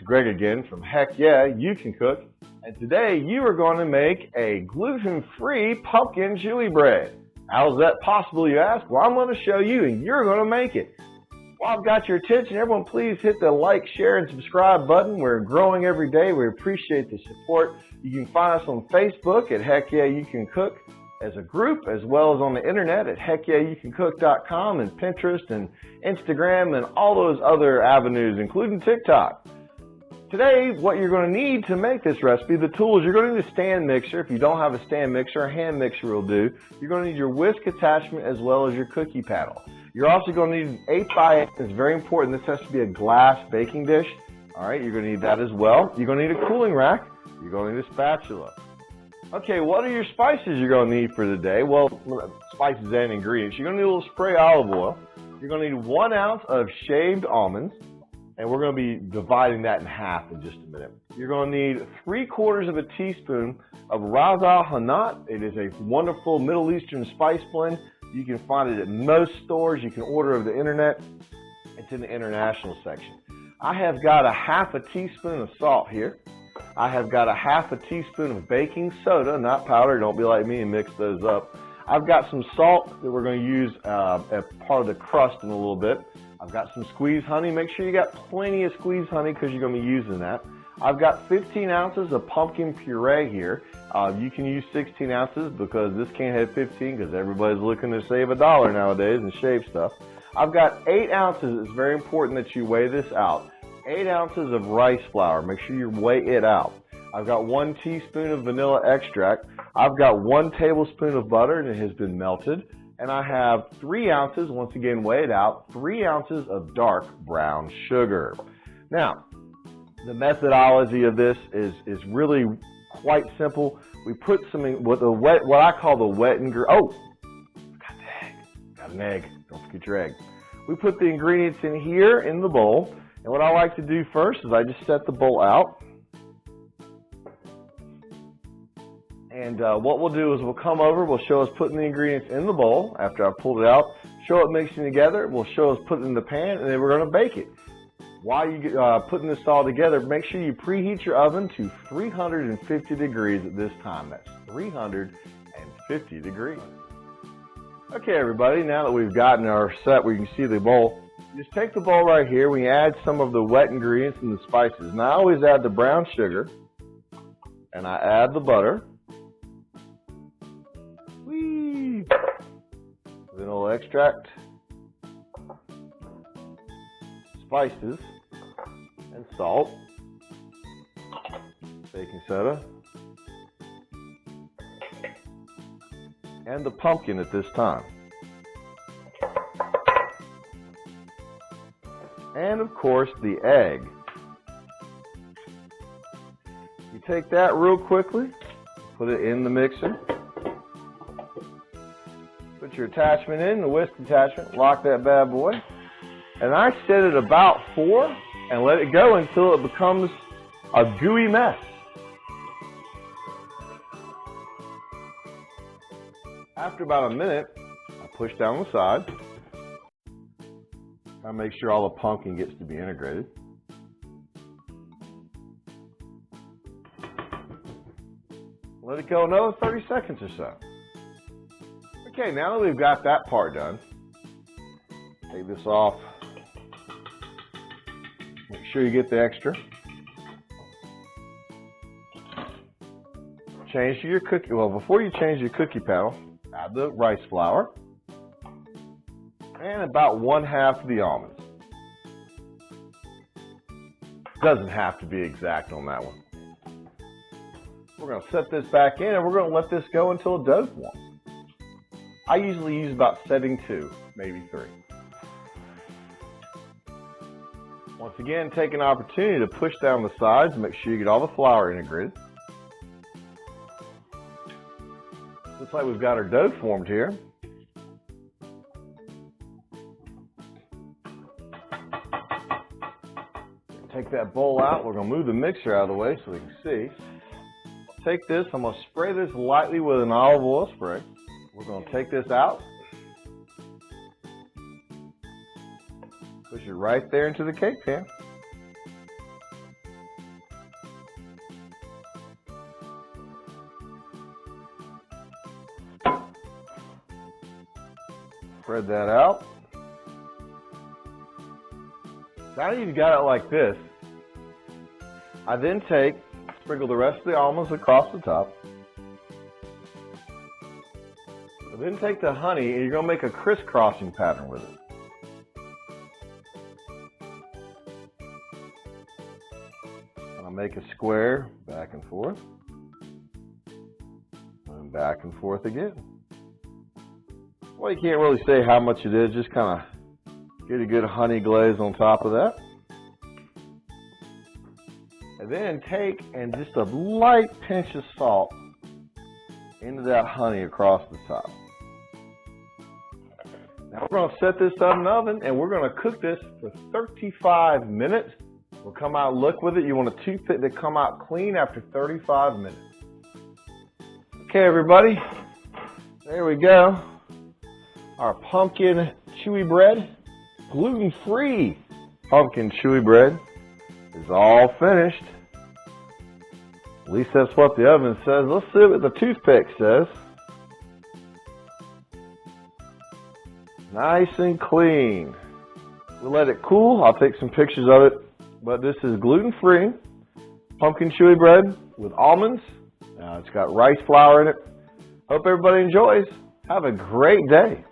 Greg again from Heck Yeah, You Can Cook. And today you are going to make a gluten-free pumpkin chewy bread. How is that possible, you ask? Well, I'm going to show you and you're going to make it. Well, I've got your attention. Everyone, please hit the like, share, and subscribe button. We're growing every day. We appreciate the support. You can find us on Facebook at Heck Yeah, You Can Cook as a group, as well as on the internet at heckyeahyoucancook.com and Pinterest and Instagram and all those other avenues, including TikTok. Today, what you're going to need to make this recipe, the tools, you're going to need a stand mixer. If you don't have a stand mixer, a hand mixer will do. You're going to need your whisk attachment as well as your cookie paddle. You're also going to need an 8x8. It's very important. This has to be a glass baking dish. All right, you're going to need that as well. You're going to need a cooling rack. You're going to need a spatula. Okay, what are your spices you're going to need for the day? Well, spices and ingredients. You're going to need a little spray olive oil. You're going to need 1 ounce of shaved almonds. And we're going to be dividing that in half in just a minute. You're going to need 3/4 of a teaspoon of ras-el-hanout. It is a wonderful Middle Eastern spice blend. You can find it at most stores. You can order over the internet. It's in the international section. I have got a 1/2 teaspoon of salt here. I have got a 1/2 teaspoon of baking soda, not powder. Don't be like me and mix those up. I've got some salt that we're going to use as part of the crust in a little bit. I've got some squeezed honey. Make sure you got plenty of squeezed honey because you're going to be using that. I've got 15 ounces of pumpkin puree here. You can use 16 ounces because this can't have 15 because everybody's looking to save $1 nowadays and shave stuff. I've got 8 ounces. It's very important that you weigh this out. 8 ounces of rice flour. Make sure you weigh it out. I've got 1 teaspoon of vanilla extract. I've got 1 tablespoon of butter and it has been melted. And I have 3 ounces, once again weighed out, 3 ounces of dark brown sugar. Now, the methodology of this is really quite simple. We put some, what I call the wet ingredients. Oh, got an egg. Don't forget your egg. We put the ingredients in here in the bowl. And what I like to do first is I just set the bowl out. And what we'll do is we'll come over, we'll show us putting the ingredients in the bowl after I've pulled it out, show it mixing together, we'll show us putting it in the pan, and then we're going to bake it. While you're putting this all together, make sure you preheat your oven to 350 degrees at this time. That's 350 degrees. Okay, everybody, now that we've gotten our set where you can see the bowl, just take the bowl right here, we add some of the wet ingredients and the spices. Now I always add the brown sugar, and I add the butter. Vanilla extract, spices, and salt, baking soda, and the pumpkin at this time. And of course the egg. You take that real quickly, put it in the mixer. Put your attachment in, the whisk attachment, lock that bad boy. And I set it about 4 and let it go until it becomes a gooey mess. After about a minute, I push down the side. I make sure all the pumpkin gets to be integrated. Let it go another 30 seconds or so. Okay, now that we've got that part done, take this off. Make sure you get the extra. Change to your cookie. Well, before you change your cookie paddle, add the rice flour and about 1/2 of the almonds. Doesn't have to be exact on that one. We're going to set this back in and we're going to let this go until it does form. I usually use about setting 2, maybe 3. Once again, take an opportunity to push down the sides, make sure you get all the flour integrated. Looks like we've got our dough formed here. Take that bowl out. We're going to move the mixer out of the way so we can see. Take this, I'm going to spray this lightly with an olive oil spray. We're going to take this out, push it right there into the cake pan. Spread that out. Now you've got it like this. I then sprinkle the rest of the almonds across the top. I then take the honey and you're going to make a crisscrossing pattern with it. And I'll make a square back and forth. And back and forth again. Well, you can't really say how much it is, just kind of get a good honey glaze on top of that. And then take and just a light pinch of salt into that honey across the top. Now we're going to set this up in the oven and we're going to cook this for 35 minutes. We'll come out and look with it. You want a toothpick to come out clean after 35 minutes. Okay, everybody, there we go. Our pumpkin chewy bread, gluten-free pumpkin chewy bread is all finished. At least that's what the oven says. Let's see what the toothpick says. Nice and clean. We'll let it cool. I'll take some pictures of it. But this is gluten-free pumpkin chewy bread with almonds. It's got rice flour in it. Hope everybody enjoys. Have a great day.